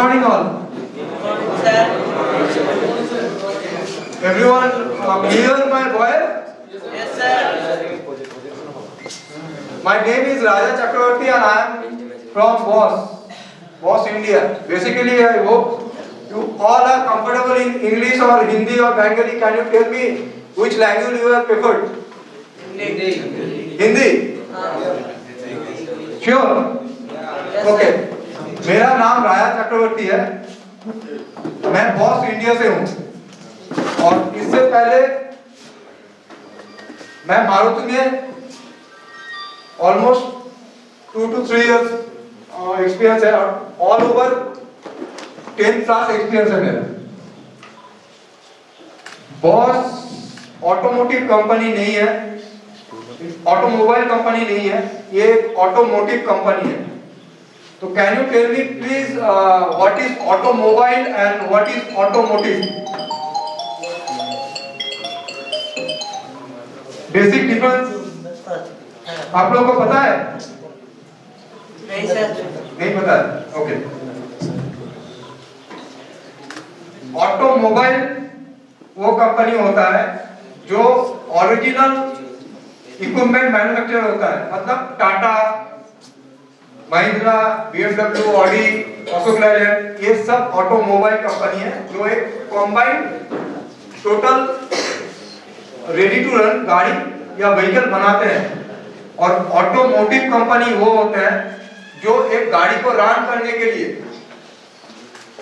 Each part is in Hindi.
morning all. Everyone clear my voice? Yes, sir. My name is Raja Chakravarti and I am from Boss India. Basically, I hope you all are comfortable in English or Hindi or Bengali. Can you tell me which language you have preferred? Hindi. Sure. Okay. मेरा नाम राजा चक्रवर्ती है, मैं बॉस इंडिया से हूँ और इससे पहले मैं मारुति में ऑलमोस्ट 2 to 3 years एक्सपीरियंस है और ऑल ओवर 10 क्लास एक्सपीरियंस है मेरा। बॉस ऑटोमोटिव कंपनी नहीं है, ऑटोमोबाइल कंपनी नहीं है, ये ऑटोमोटिव कंपनी है। तो can you tell me please what is automobile and what is automotive? Basic difference आप लोगों को पता है? नहीं सर। नहीं पता है? ओके। ऑटोमोबाइल वो कंपनी होता है जो ओरिजिनल इक्विपमेंट मैन्युफैक्चर होता है, मतलब टाटा, महिंद्रा, BMW, ऑडी, अशोक लेलैंड, ये सब ऑटोमोबाइल कंपनी है जो एक combined total ready to run गाड़ी या व्हीकल बनाते हैं। और ऑटोमोटिव कंपनी वो होते हैं जो एक गाड़ी को रन करने के लिए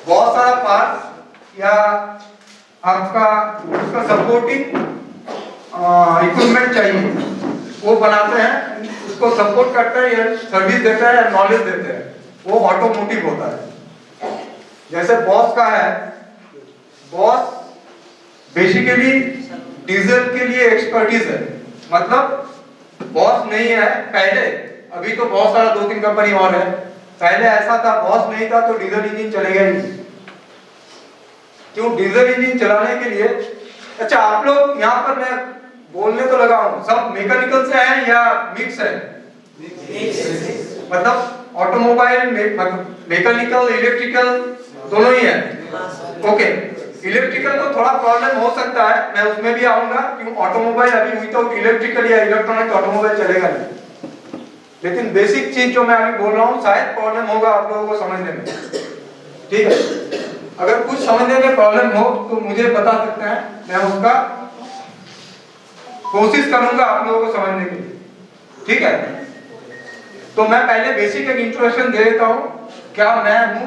बहुत सारा पार्ट्स या आपका उसका सपोर्टिंग इक्विपमेंट चाहिए, वो बनाते हैं, उसको सपोर्ट करते हैं या सर्विस देते हैं या नॉलेज देते हैं, वो ऑटोमोटिव होता है। जैसे बॉस का है, बॉस बेसिकली डीजल के लिए एक्सपर्टीज है, मतलब बॉस नहीं है पहले, अभी तो बहुत सारा 2-3 कंपनी और है, पहले ऐसा था बॉस नहीं था तो डीजल इंजन चलेगा ही नहीं। क्यों? डीजल इंजन चलाने के लिए, अच्छा आप लोग यहाँ पर मैं बोलने तो लगा हूँ, सब मैकेनिकल से हैं या मिक्स है? मतलब ऑटोमोबाइल मतलब मैकेनिकल इलेक्ट्रिकल दोनों ही है। ओके, इलेक्ट्रिकल को थोड़ा प्रॉब्लम हो सकता है, मैं उसमें भी आऊंगा, क्यों ऑटोमोबाइल अभी विदाउट इलेक्ट्रिकल या इलेक्ट्रॉनिक ऑटोमोबाइल चलेगा नहीं। लेकिन बेसिक चीज जो मैं अभी बोल रहा हूँ शायद प्रॉब्लम होगा आप लोगों को समझने में, ठीक है? अगर कुछ समझने में प्रॉब्लम हो तो मुझे बता सकते हैं, मैं उसका कोशिश करूंगा आप लोगों को समझने के लिए, ठीक है? तो मैं पहले बेसिक एक इंट्रोडक्शन दे देता हूँ, क्या मैं हूँ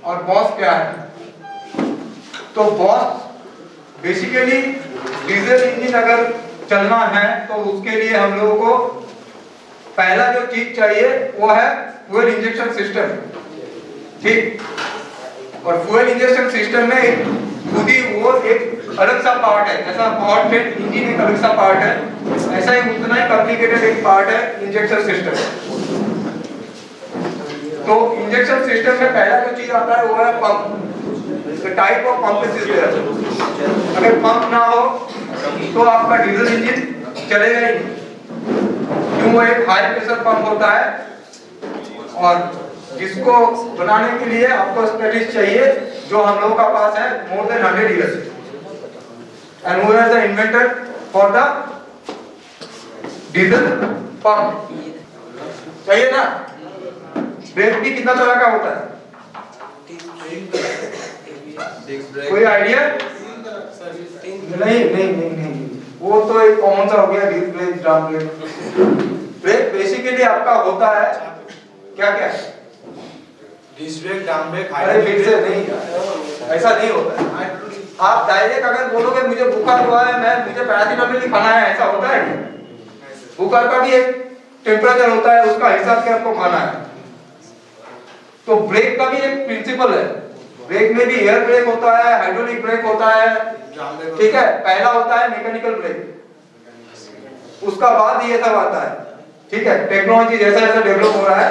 और बॉस क्या है। तो बॉस बेसिकली डीजल इंजन अगर चलना है तो उसके लिए हम लोगों को पहला जो चीज चाहिए वो है फ्यूल इंजेक्शन सिस्टम, ठीक? और फ्यूल इंजेक्शन सिस्टम में खुद ही वो एक अलग सा पार्ट है, जैसा पावर ट्रेन इंजन एक अलग सा पार्ट है, ऐसा ही उतना ही कॉम्प्लिकेटेड एक पार्ट है इंजेक्शन सिस्टम। तो इंजेक्शन सिस्टम में पहला जो चीज आता है वो है pump. The type of pump is there. अगर पंप ना हो तो आपका डीजल इंजन चलेगा ही नहीं, क्यों? वो एक हाई प्रेशर पंप होता है और जिसको बनाने के लिए आपको स्पेशलिस्ट चाहिए, जो हम लोगों का पास है more than 100 years, and who is the inventor for the diesel pump? चाहिए ना? ब्रेक भी कितना तरह का होता है? कोई आइडिया? नहीं, वो तो एक कॉमन सा हो गया, disc brake, drum brake. Brake basically आपका होता है क्या? डिस्क ब्रेक, ड्रम ब्रेक, अरे फिर से नहीं, ऐसा नहीं होता है। आप डायरेक्ट अगर बोलोगे मुझे बुखार हुआ है, मुझे पैरासिटामोल खाना है, ऐसा होता है? बुखार का भी एक टेम्परेचर होता है, उसका हिसाब से आपको खाना है। तो ब्रेक का भी एक प्रिंसिपल है, ब्रेक में भी एयर ब्रेक होता है, हाइड्रोलिक ब्रेक होता है, ठीक है? पहला होता है मैकेनिकल ब्रेक, उसका बाद ये सब आता है, ठीक है? टेक्नोलॉजी जैसा जैसा डेवलप हो रहा है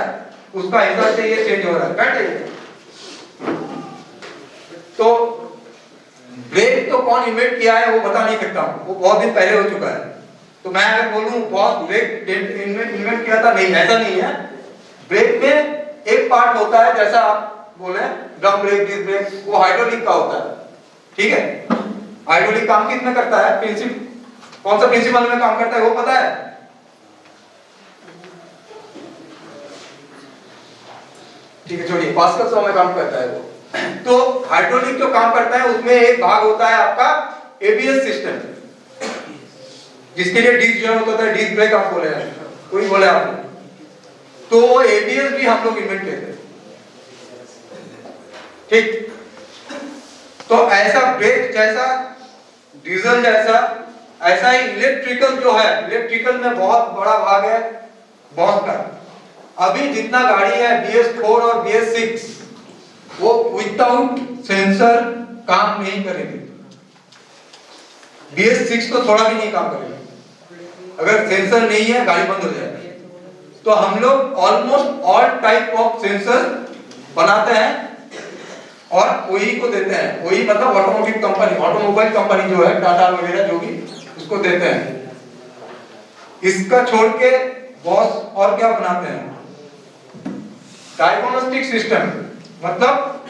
उसका हिसाब से ये चेंज हो रहा है, करेक्ट है? तो ब्रेक तो कौन इन्वेंट किया है वो बता नहीं सकता हूँ, वो बहुत दिन पहले हो चुका है। तो मैं अगर बोलूं बहुत ब्रेक इन्वेंट किया था, नहीं, ऐसा नहीं है। ब्रेक में एक पार्ट होता है, जैसा आप बोले ड्रम ब्रेक, डिस्क ब्रेक, वो हाइड्रोलिक का होता है। ठीक है, हाइड्रोलिक काम किस में करता है? कौन सा प्रिंसिपल में काम करता है वो पता है? ठीक है, छोड़िए, पास्कल लॉ में काम करता है वो। तो हाइड्रोलिक जो काम करता है उसमें एक भाग होता है आपका एबीएस सिस्टम, जिसके लिए डिस्क जो होता है, डिस्क ब्रेक आप बोले हैं, कोई बोले आपने, तो वो एबीएस भी हम लोग इन्वेंट किए थे। ठीक, तो ऐसा ब्रेक जैसा, डीजल जैसा, ऐसा ही इलेक्ट्रिकल जो है, इलेक्ट्रिकल में बहुत बड़ा भाग है बॉस का। अभी जितना गाड़ी है BS4 और BS6 वो विदाउट सेंसर काम नहीं करेंगे। BS6 तो थोड़ा भी नहीं काम करेगा, अगर सेंसर नहीं है गाड़ी बंद हो जाएगी। तो हम लोग almost all type of sensor बनाते हैं और OE को देते हैं। OE मतलब ऑटोमोटिव कंपनी, ऑटोमोबाइल कंपनी जो है, टाटा वगैरह जो भी, उसको देते हैं। इसका छोड़ के बॉस और क्या बनाते हैं? डायग्नोस्टिक सिस्टम, मतलब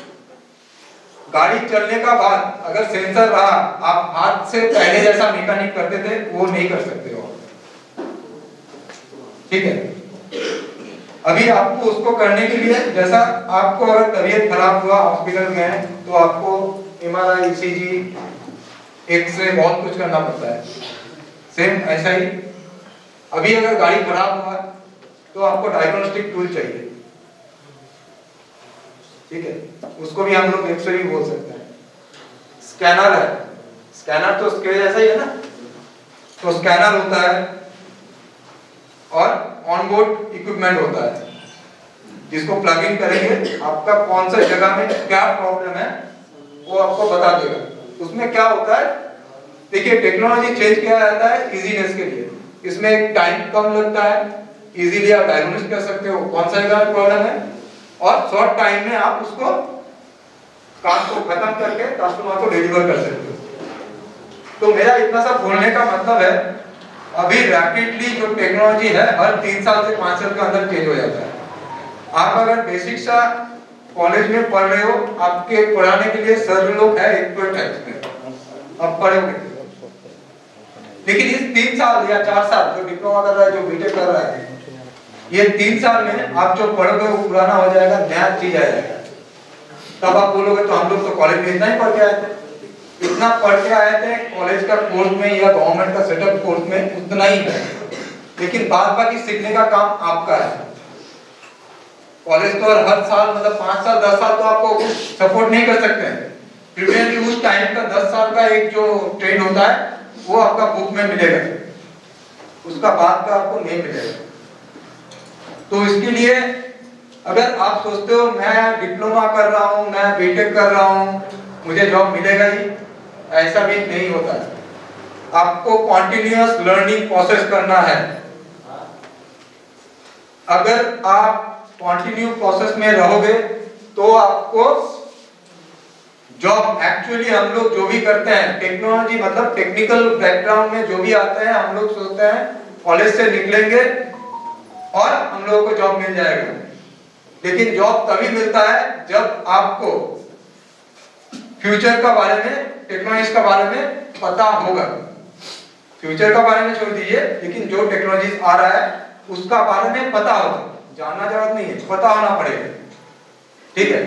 गाड़ी चलने का बाद अगर सेंसर रहा, आप हाथ से पहले जैसा मैकेनिक करते थे वो नहीं कर सकते हो। ठीक है, अभी आपको उसको करने के लिए, जैसा आपको अगर तबीयत खराब हुआ हॉस्पिटल में तो आपको MRI, ECG, एक्सरे, बहुत कुछ करना पड़ता है। सेम ऐसा ही अभी अगर गाड़ी खराब हुआ तो आपको डायग्नोस्टिक टूल चाहिए। ठीक है, उसको भी हम लोग एक्सरे भी बोल सकते हैं। स्कैनर है, स्कैनर तो उसके जैसा ही है ना, तो स्कैनर होता है और ऑनबोर्ड इक्विपमेंट होता है, जिसको प्लग इन करेंगे, आपका कौन सा जगह में क्या प्रॉब्लम है वो आपको बता देगा। उसमें क्या होता है, देखिए टेक्नोलॉजी चेंज किया जाता है इजीनेस के लिए। इसमें एक टाइम कम लगता है, इजीली आप डायग्नोसिस कर सकते हो कौन सा जगह में प्रॉब्लम है, और शॉर्ट टाइम में आप उसको काम को खत्म करके कस्टमर को डिलीवर कर सकते हो। तो मेरा इतना सा बोलने का मतलब है, अभी रैपिडली जो टेक्नोलॉजी है हर 3 साल से 5 साल के अंदर चेंज हो जाता है। आप अगर बेसिक सा कॉलेज में पढ़ रहे हो, आपके पढ़ाने के लिए सर लोग है, एक्सपर्ट है इसमें, आप पढ़ोगे। लेकिन इस 3 साल या 4 साल जो डिप्लोमा कर रहा है, जो बीटेक कर रहा है, ये 3 साल में आप जो पढ़ोगे वो पुराना हो जाएगा, नया चीज आ जाएगा। तब आप बोलोगे तो हम लोग तो कॉलेज में इतना ही पढ़ के आए थे, इतना पढ़ के आए थे, कॉलेज का कोर्स में या गवर्नमेंट का सेटअप कोर्स में उतना ही है, लेकिन बाद बाकी सीखने का काम आपका है। कॉलेज तो हर साल मतलब 5 साल 10 साल तो आपको सपोर्ट नहीं कर सकते हैं। प्रीवियसली उस टाइम का 10 साल का एक जो ट्रेन होता है वो आपका बुक में मिलेगा, उसका बाद का आपको नहीं मिलेगा। तो इसके लिए अगर आप सोचते हो मैं डिप्लोमा कर रहा हूँ, मैं बीटेक कर रहा हूँ, मुझे जॉब मिलेगा ही, ऐसा भी नहीं होता है। आपको कॉन्टिन्यूअस लर्निंग प्रोसेस करना है। अगर आप कंटिन्यू प्रोसेस में रहोगे तो आपको जॉब, एक्चुअली हम लोग जो भी करते हैं टेक्नोलॉजी मतलब टेक्निकल बैकग्राउंड में जो भी आते हैं, हम लोग सोचते हैं कॉलेज से निकलेंगे और हम लोगों को जॉब मिल जाएगा। लेकिन जॉब तभी मिलता है जब आपको फ्यूचर का बारे में, टेक्नोलॉजी का बारे में पता होगा। फ्यूचर का बारे में छोड़ दीजिए, लेकिन जो टेक्नोलॉजी आ रहा है उसका बारे में पता होगा, जानना जरूरत नहीं है, पता होना पड़ेगा। ठीक है,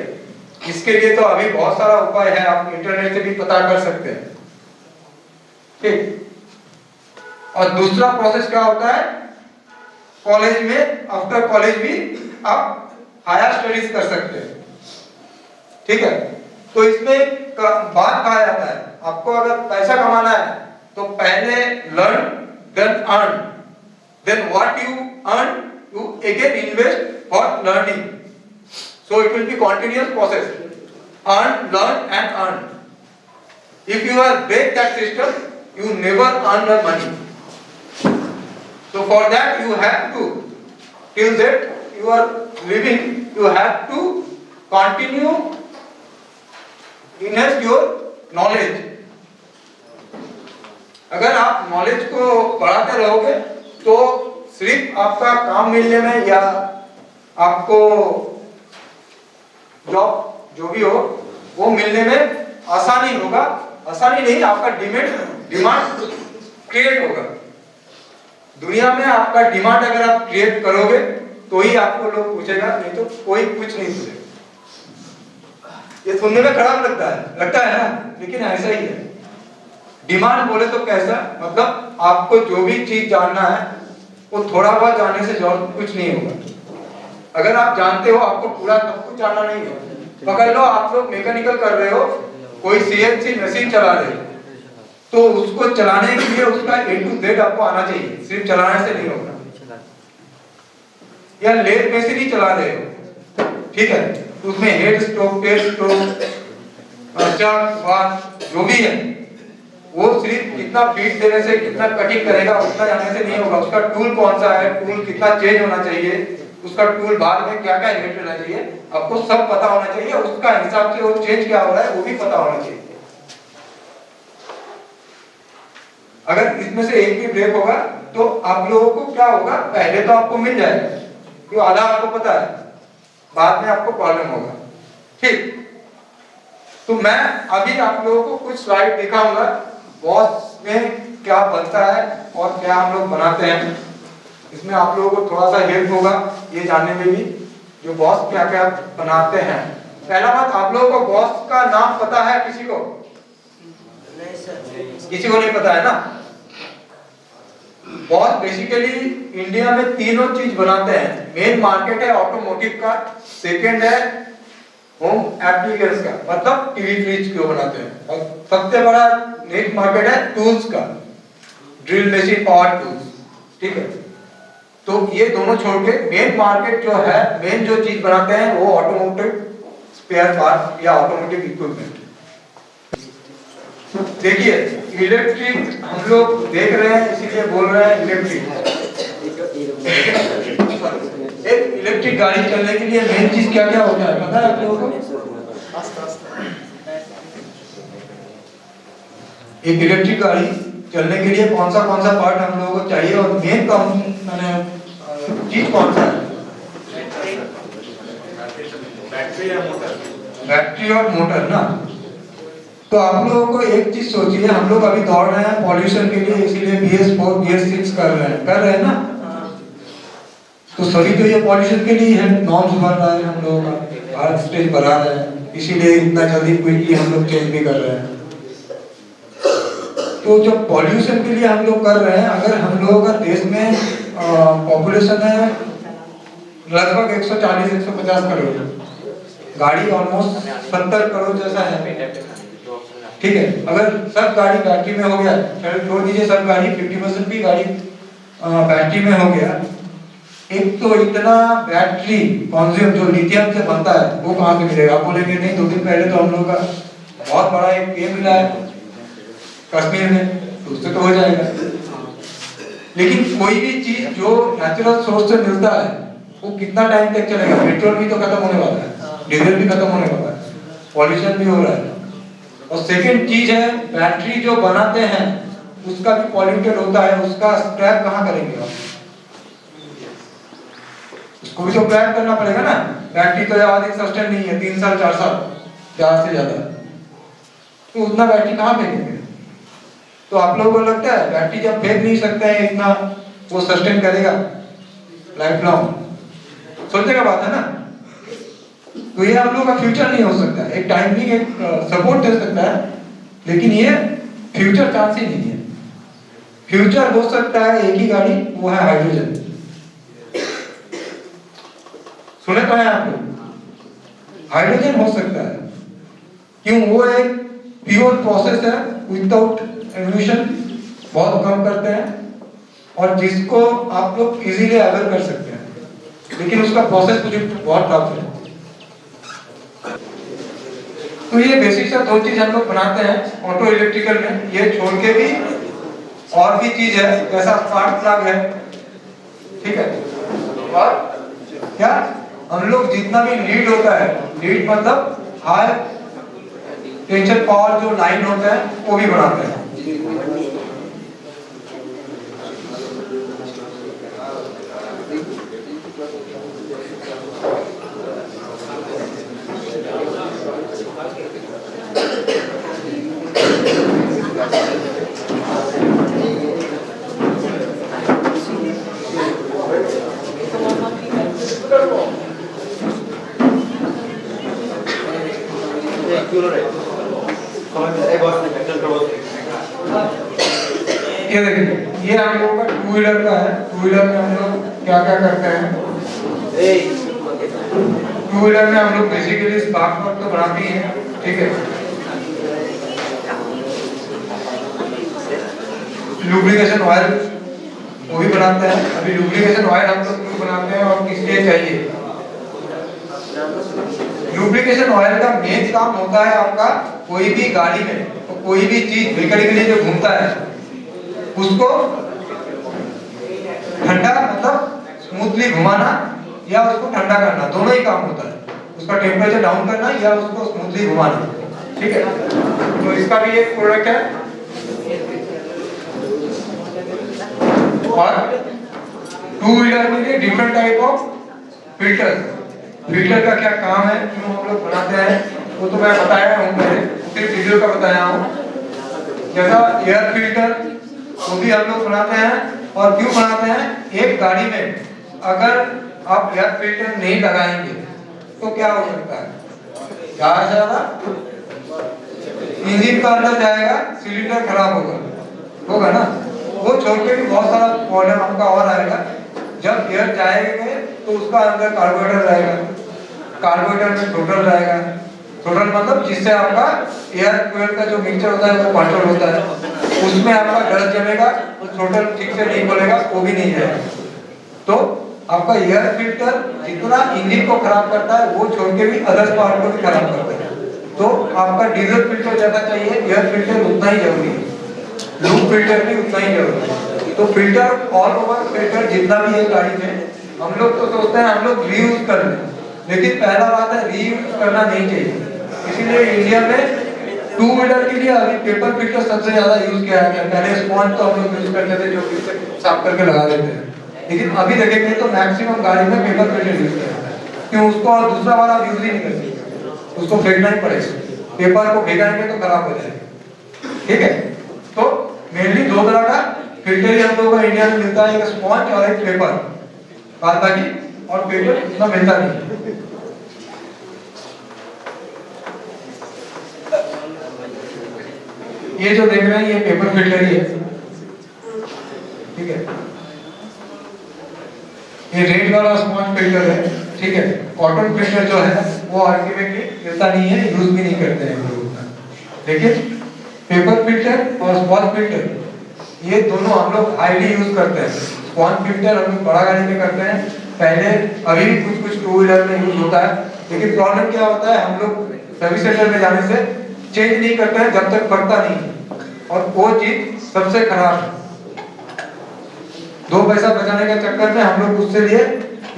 इसके लिए तो अभी बहुत सारा उपाय है, आप इंटरनेट से भी पता कर सकते हैं। ठीक, और दूसरा प्रोसेस क्या होता है, कॉलेज में आफ्टर कॉलेज भी आप हायर स्टडीज कर सकते हैं। ठीक है, तो इसमें बात कहा जाता है, आपको अगर पैसा कमाना है तो पहले learn then earn, then what you earn you again invest for learning, so it will be continuous process, earn, learn and earn. If you are break that system, you never earn the money. So for that you have to, till that you are living, you have to continue enhance your knowledge. अगर आप नॉलेज को बढ़ाते रहोगे तो सिर्फ आपका काम मिलने में या आपको जॉब जो भी हो वो मिलने में आसानी होगा, आसानी नहीं, आपका डिमांड क्रिएट होगा। दुनिया में आपका डिमांड अगर आप क्रिएट करोगे तो ही आपको लोग पूछेगा, नहीं तो कोई कुछ नहीं पूछेगा। ये सुनने में खराब लगता है ना, लेकिन ऐसा ही है। डिमांड बोले तो कैसा, मतलब आपको जो भी चीज जानना है वो थोड़ा बहुत जानने से और कुछ नहीं होगा। अगर आप जानते हो, आपको पूरा सब कुछ जानना नहीं है। पकड़ लो आप लोग मैकेनिकल कर रहे हो, कोई सीएनसी मशीन चला रहे हो, तो उसको चलाने के लिए उसका A to Z आपको आना चाहिए, सिर्फ चलाने से नहीं होगा। या लेथ मशीन ही चला रहे हो, ठीक है, तो उसमें हेड स्ट्रोक, टेल स्ट्रोक, चक बार जो भी है वो सिर्फ कितना फीड देने से कितना कटिंग करेगा उतना जाने से नहीं होगा। उसका टूल कौन सा है, टूल कितना चेंज होना चाहिए, उसका टूल बाद में क्या क्या यूनिट रहना चाहिए, आपको सब पता होना चाहिए। उसका हिसाब से वो चेंज क्या हो रहा है वो भी पता होना चाहिए। अगर इसमें से एक भी ब्रेक होगा तो आप लोगों को क्या होगा, पहले तो आपको मिल जाएगा क्योंकि आधा आपको पता है, बाद में आपको प्रॉब्लम होगा। ठीक, तो मैं अभी आप लोगों को कुछ स्लाइड दिखाऊंगा, बॉस में क्या बनता है और क्या हम लोग बनाते हैं। इसमें आप लोगों को थोड़ा सा हेल्प होगा ये जानने में भी, जो बॉस क्या क्या बनाते हैं। पहला बात, आप लोगों को बॉस का नाम पता है किसी को? नहीं सर। किसी को नहीं पता है ना। बॉस बेसिकली इंडिया में तीनों चीज बनाते हैं। मेन मार्केट है ऑटोमोटिव का, सेकंड है होम एप्लीकेशंस का, मतलब टीवी फ्रिज क्यों बनाते हैं, और सबसे बड़ा नेक्स्ट मार्केट है टूल्स का, ड्रिल मशीन, पावर टूल्स। ठीक है, तो ये दोनों छोड़ के मेन मार्केट जो है, मेन जो चीज बनाते हैं वो ऑटोमोटिव स्पेयर पार्ट या ऑटोमोटिव इक्विपमेंट। देखिए इलेक्ट्रिक हम लोग देख रहे हैं इसीलिए बोल रहे हैं इलेक्ट्रिक। एक इलेक्ट्रिक गाड़ी चलने के लिए मेन चीज क्या क्या होता है पता है आप लोगों को? एक इलेक्ट्रिक गाड़ी चलने के लिए कौन सा पार्ट हम लोगों को चाहिए और मेन चीज कौन सा है? बैटरी और मोटर ना। तो आप लोगों को एक चीज सोचिए, हम लोग अभी दौड़ रहे हैं पॉल्यूशन के लिए, इसीलिए BS4 BS6 कर रहे हैं ना। तो सभी तो ये पॉल्यूशन के लिए है, नॉर्म्स बन रहा है, हम लोगों का भारत स्टेज बढ़ा रहे हैं, इसीलिए इतना जल्दी क्विकली हम लोग चेंज भी कर रहे हैं। तो जो पॉल्यूशन के लिए हम लोग कर रहे हैं, अगर हम लोगों का देश में पॉपुलेशन है लगभग 140-150 करोड़, गाड़ी ऑलमोस्ट 70 करोड़ जैसा है। ठीक है, अगर सब गाड़ी बैटरी में हो गया, छोड़ दीजिए सब गाड़ी, 50% भी गाड़ी बैटरी में हो गया, एक तो इतना बैटरी कंज्यूम जो लिथियम से बनता है वो कहाँ से मिलेगा? आप बोलेंगे नहीं, 2 दिन पहले तो हम लोग का बहुत बड़ा एक पेड़ मिला है कश्मीर में, तो उससे तो हो जाएगा। लेकिन कोई भी चीज जो नेचुरल सोर्स से मिलता है वो कितना टाइम तक चलेगा? पेट्रोल भी तो खत्म होने वाला है, डीजल भी खत्म होने वाला है, पॉल्यूशन भी हो रहा है। और सेकेंड चीज है, बैटरी जो बनाते हैं उसका भी पॉल्यूटेड होता है, उसका स्क्रैप कहाँ करेंगे आप? उसको भी तो क्रैक करना पड़ेगा ना। बैटरी तो ज्यादा दिन सस्टेन नहीं है, 3 साल 4 साल ज्यादा से ज्यादा, तो उतना बैटरी कहाँ फेंकेंगे? तो आप लोगों को लगता है बैटरी जब फेंक नहीं सकते हैं इतना, वो सस्टेन करेगा लाइफ लॉन्ग? सोचने का बात है ना। तो ये हम लोग का फ्यूचर नहीं हो सकता। एक टाइमिंग एक सपोर्ट दे सकता है, लेकिन ये फ्यूचर चांस ही नहीं है। फ्यूचर हो सकता है एक ही गाड़ी, वो है हाइड्रोजन। सुने तो है आप लोग, हाइड्रोजन हो सकता है। क्यों? वो एक प्योर प्रोसेस है, विदाउट एमिशन, बहुत कम करते हैं और जिसको आप लोग इजीली अवेयर कर सकते हैं, लेकिन उसका प्रोसेस मुझे बहुत टफ है। तो ये बेसिक सा 2 चीज हम लोग बनाते हैं ऑटो इलेक्ट्रिकल में। ये छोड़ के भी और भी चीज है, जैसा स्पार्क प्लग है, ठीक है, और क्या हम लोग जितना भी लीड होता है, लीड मतलब हाई टेंशन पावर जो लाइन होता है वो भी बनाते हैं। ये देखिए, ये हम लोगों का टू व्हीलर का है। टू व्हीलर में हम लोग क्या क्या करते हैं? टू व्हीलर में हम लोग बेसिकली स्पार्क प्लग तो बनाते ही हैं, ठीक है। लुब्रिकेशन ऑयल वो भी बनाते हैं। अभी लुब्रिकेशन ऑयल हम लोग क्यों बनाते हैं और किस लिए चाहिए? लुब्रिकेशन ऑयल का मेन काम होता है आपका कोई भी गाड़ी में तो कोई भी चीज व्हीकल के लिए जो घूमता है उसको ठंडा मतलब स्मूथली घुमाना या उसको ठंडा करना, दोनों ही काम होता है। उसका टेम्परेचर डाउन करना या उसको स्मूथली घुमाना, ठीक है। तो इसका भी एक प्रोडक्ट है। और टू व्हीलर के लिए different type of filter. Filter का क्या काम है, क्यों हम लोग बनाते हैं, वो तो मैं बताया हूँ, पहले सिर्फ डीजल का बताया हूँ। जैसा एयर फिल्टर वो भी हम लोग बनाते हैं। और क्यों बनाते हैं? एक गाड़ी में अगर आप एयर फिल्टर नहीं लगाएंगे तो क्या हो सकता है? ज्यादा से ज्यादा इंजन का अंदर जाएगा, सिलेंडर खराब होगा ना। वो छोड़ के भी बहुत सारा प्रॉब्लम आपका और आएगा। जब एयर जाएंगे तो उसका अंदर कार्बोरेटर रहेगा, कार्बोरेटर में टोटल रहेगा। टोटल मतलब जिससे आपका एयर फ्यूल का जो मिक्सचर होता है वो कंट्रोल होता है। उसमें आपका डस्ट जमेगा, टोटल ठीक से नहीं बोलेगा, वो भी नहीं जाएगा। तो आपका एयर फिल्टर जितना इंजन को खराब करता है वो छोड़ के भी अदर पार्ट को भी खराब करता है। तो आपका डीजल फिल्टर जैसा चाहिए, एयर फिल्टर उतना ही जरूरी है, लूप फिल्टर भी उतना ही जरूरी है। तो फिल्टर ऑल ओवर फिल्टर जितना भी है गाड़ी में, हम लोग तो सोचते हैं हम लोग रीयूज कर लें, लेकिन पहला बात है रीयूज करना नहीं चाहिए। इसीलिए इंडिया में टू व्हीलर के लिए अभी पेपर फिल्टर सबसे ज्यादा यूज किया गया। पहले स्पॉन्ज तो हम लोग यूज करते थे जो फिर साफ करके लगा देते हैं, लेकिन अभी देखेंगे तो मैक्सिमम गाड़ी में पेपर फिल्टर यूज किया है। क्यों? उसको और दूसरा बार आप यूज ही नहीं कर सकते, उसको फेंकना ही पड़ेगा। पेपर को फेंकेंगे तो खराब हो जाएगा, ठीक है। तो मेनली दो तरह का फिल्टर ही हम लोगों को इंडिया में मिलता है, एक स्पॉन्ज और एक पेपर। बात बाकी और पेपर इतना मिलता नहीं। ये जो देख रहे हैं ये पेपर फिल्टर ही है, ठीक है। ये रेड वाला स्पॉन्ज फिल्टर है, ठीक है। कॉटन फिल्टर जो है वो अल्टीमेटली मिलता नहीं है, यूज भी नहीं करते हैं हम लोग। लेकिन पेपर फिल्टर और स्पॉन्ज फिल्टर ये दोनों हम लोग हाईली यूज करते हैं। स्पॉन्ज फिल्टर हम लोग बड़ा गाड़ी में करते हैं, पहले अभी भी कुछ कुछ टू व्हीलर में यूज होता है। लेकिन प्रॉब्लम क्या होता है, हम लोग सर्विस सेंटर में जाने से चेंज नहीं करते हैं जब तक फटता नहीं, और वो चीज सबसे खराब है। दो पैसा बचाने के चक्कर में हम लोग उससे लिए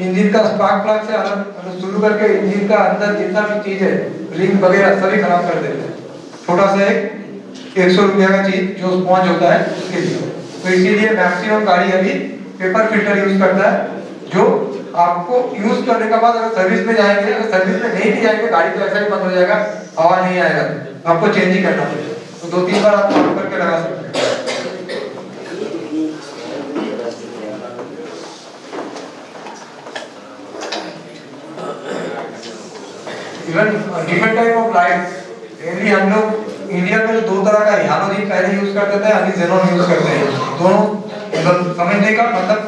इंजन का स्पार्क प्लग से अलग शुरू करके इंजन का अंदर जितना भी चीज है, रिंग वगैरह सभी खराब कर देते हैं। छोटा सा एक 100 रुपया का चीज जो स्पॉन्ज होता है उसके लिए। तो इसीलिए मैक्सिमम गाड़ी अभी पेपर फिल्टर यूज करता है, जो आपको यूज करने के बाद अगर सर्विस में जाएंगे, अगर सर्विस में नहीं भी जाएंगे गाड़ी तो ऐसा ही बंद हो जाएगा, हवा नहीं आएगा, आपको चेंज ही करना पड़ेगा। तो 2-3 बार आप काम करके लगा सकते हैं। Even different type of light, mainly हम लोग इंडिया में दो तरह का हैलोजन पहले यूज करते थे, अभी ज़ेनॉन यूज करते हैं। दोनों मतलब समझने का मतलब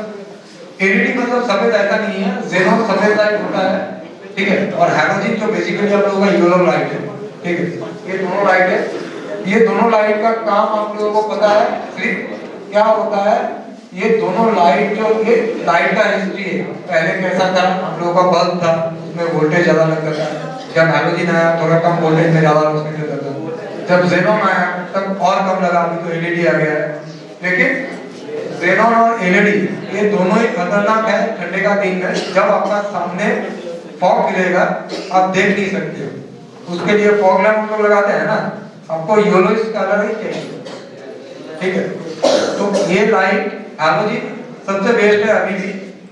एलईडी मतलब सफेद ऐसा नहीं है, ज़ेनॉन सफेद लाइट होता है, ठीक है। और हैलोजन जो बेसिकली आप लोगों का येलो लाइट है, ठीक है। ये दोनों लाइट है, ये दोनों लाइट का काम आप लोगों को पता है। सिर्फ क्या होता है, ये दोनों लाइट जो ये लाइट का हिस्ट्री है, पहले कैसा था, हम लोगों का बल्ब था उसमें वोल्टेज ज्यादा लगता था। जब हैलोजन आया थोड़ा कम वोल्टेज में ज्यादा रोशनी देता था। जब ज़ेनॉन आया तब और कम लगा, अभी तो एलईडी आ गया है। लेकिन ज़ेनॉन और एलईडी ये दोनों ही खतरनाक है ठंडे का दिन में। जब आपका सामने फॉग गिरेगा आप देख नहीं सकते हो, उसके लिए फॉग लैंप हम लोग लगाते हैं ना, आपको येलोइश कलर ही चाहिए, ठीक है। तो ये लाइट हैलोजन सबसे बेस्ट है, अभी भी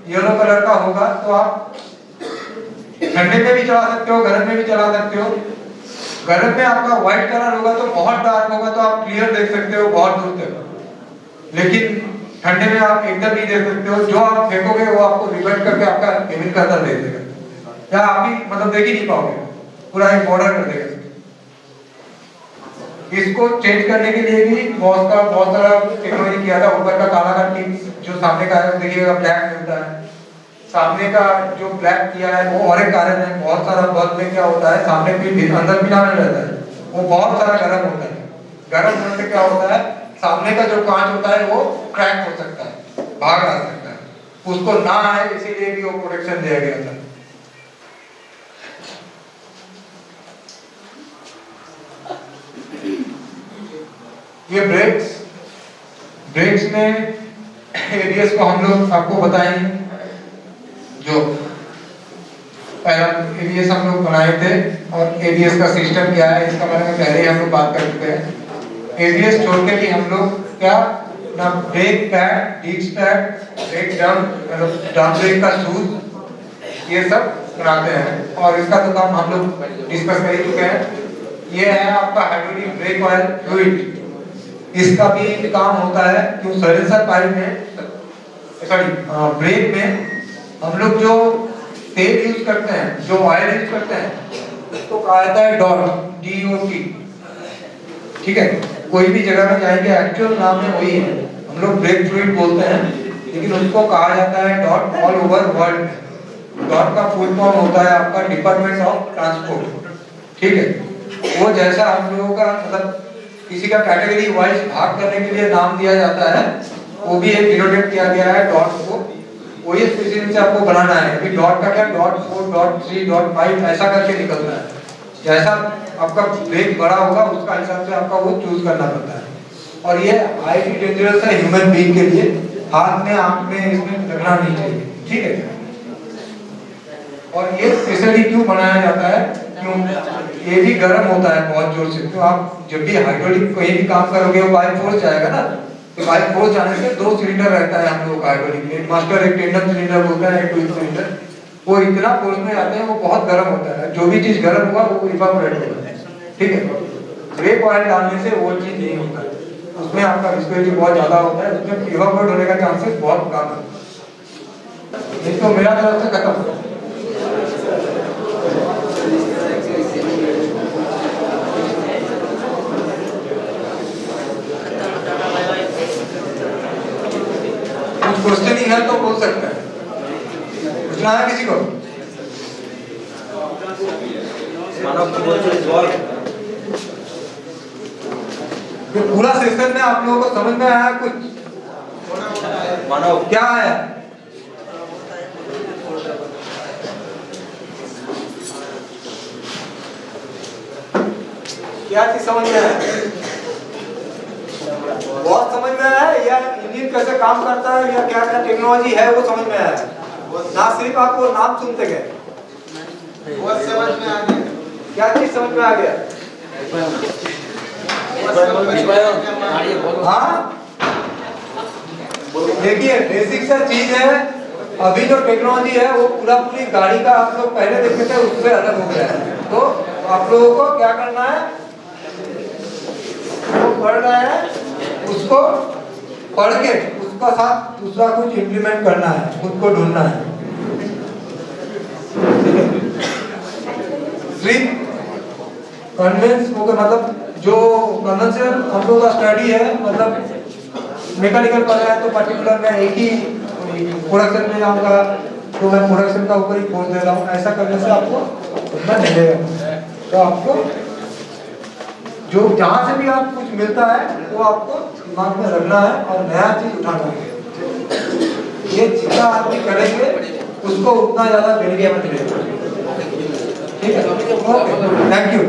येलो कलर का होगा तो आप ठंडे में भी चला सकते हो, गर्म में भी चला सकते हो। गर्म में आपका व्हाइट कलर होगा तो बहुत डार्क होगा तो आप क्लियर देख सकते हो बहुत दूर तक, लेकिन ठंडे में आप एकदम नहीं देख सकते हो। जो आप फेंकोगे वो आपको रिवर्ट करके आपका केबिन का अंदर दे देगा, या आप ही मतलब देख ही नहीं पाओगे, पूरा एक बॉर्डर कर देगा। इसको चेंज करने के लिए भी बहुत सारा टेक्नोलॉजी किया था। ऊपर का काला का टिप जो सामने का है देखिएगा ब्लैक मिलता है। सामने का जो ब्लैक किया है वो और एक कारण है। बहुत सारा बल्ब में क्या होता है, सामने भी अंदर भी डालना रहता है, वो बहुत सारा गर्म होता है। गर्म होने से क्या होता है, सामने का जो कांच होता है वो क्रैक हो सकता है, भाग आ सकता है, उसको ना आए इसीलिए भी वो प्रोटेक्शन दिया गया था। ये ब्रेक्स में एबीएस को हम लोग आपको बताएंगे। जो पहला एबीएस हम लोग बनाए थे और एबीएस का सिस्टम क्या है इसका बारे में पहले ही हम लोग बात कर चुके हैं। एबीएस छोड़ के भी हम लोग क्या ना brake pad, disc pad, brake drum brake का शूज ये सब बनाते हैं और इसका तो काम हम लोग डिस्कस कर ही चुके हैं। ये है आपका हाइड्रोलिक ब्रेक ऑयल फ्लूइड। इसका भी काम होता है कि साइलेंसर पाइप में ब्रेक में हम लोग जो तेल यूज करते हैं, जो ऑयल यूज करते हैं, उसको कहा जाता है DOT। ठीक है, कोई भी जगह में जाएंगे एक्चुअल नाम है वही है, हम लोग ब्रेक फ्लूइड बोलते हैं, लेकिन उसको कहा जाता है डॉट ऑल ओवर वर्ल्ड में। डॉट का फुल फॉर्म होता है आपका डिपार्टमेंट ऑफ ट्रांसपोर्ट। ठीक है, वो जैसा हम लोगों का मतलब किसी का कैटेगरी वाइज भाग करने के लिए नाम दिया जाता है, वो भी एक डिनोटेट किया गया है डॉट को। वही स्पेसिफिक से आपको बनाना है कि डॉट का क्या .4, .3, .5 ऐसा करके निकलता है। जैसा आपका ब्रेक बड़ा होगा उसका हिसाब से आपका वो चूज करना पड़ता है। और ये हाईली डेंजरस है ह्यूमन बीइंग के लिए, हाथ में आंख में इसमें लगना नहीं चाहिए। ठीक है, और ये स्पेशली क्यों बनाया जाता है, क्यों ये भी गर्म होता है बहुत जोर से। तो आप जब भी हाइड्रोलिक कोई भी काम करोगे वो बाई फोर्स जाएगा ना, तो बाई फोर्स जाने से 2 सिलेंडर रहता है हम लोग का हाइड्रोलिक में, मास्टर एक टेंडम सिलेंडर बोलता है, एक ट्विन सिलेंडर। वो इतना फोर्स में जाते हैं, वो बहुत गर्म होता है। जो भी चीज गर्म होगा वो इवापोरेट होगा। ठीक है, ब्रेक ऑयल डालने से वो चीज नहीं होता है, उसमें आपका विस्कोसिटी बहुत ज्यादा होता है, उसमें इवापोरेट होने का चांसेस बहुत कम है। इसको मेरा तरफ से खत्म। क्वेश्चनिंग है तो बोल सकते हैं, पूछना है किसी को? तो पूरा सेशन में आप लोगों को समझ में आया कुछ? मानव क्या आया? क्या चीज समझ में आया? बहुत समझ में आया है, या इंजन कैसे काम करता है या क्या क्या टेक्नोलॉजी है वो समझ में आया है? ना सिर्फ आपको नाम सुनते गए, बहुत समझ में आ गया। क्या चीज समझ में आ गया? हाँ, देखिए बेसिक सा चीज है। अभी जो टेक्नोलॉजी है वो पूरी गाड़ी का आप लोग पहले देखते थे उससे अलग हो गया है। तो आप लोगों को क्या करना है, वो पढ़ रहे हैं उसको पढ़ के उसका साथ दूसरा कुछ इम्प्लीमेंट करना है, खुद को ढूंढना है। सिर्फ कन्वेंस हो गया, मतलब जो कन्वेंशनल हम लोग का स्टडी है, मतलब मैकेनिकल पढ़ रहा है तो पर्टिकुलर मैं एक ही प्रोडक्शन में जाऊंगा तो मैं प्रोडक्शन का ऊपर ही फोर्स दे रहा हूँ। ऐसा करने से आपको उतना मिलेगा। तो आपको जो जहाँ से भी आप कुछ मिलता है वो आपको दिमाग में रखना है और नया चीज उठाना है। ये जितना आदमी करेंगे उसको उतना ज्यादा बेनिफिट मिलेगा। ठीक है, ओके, थैंक यू।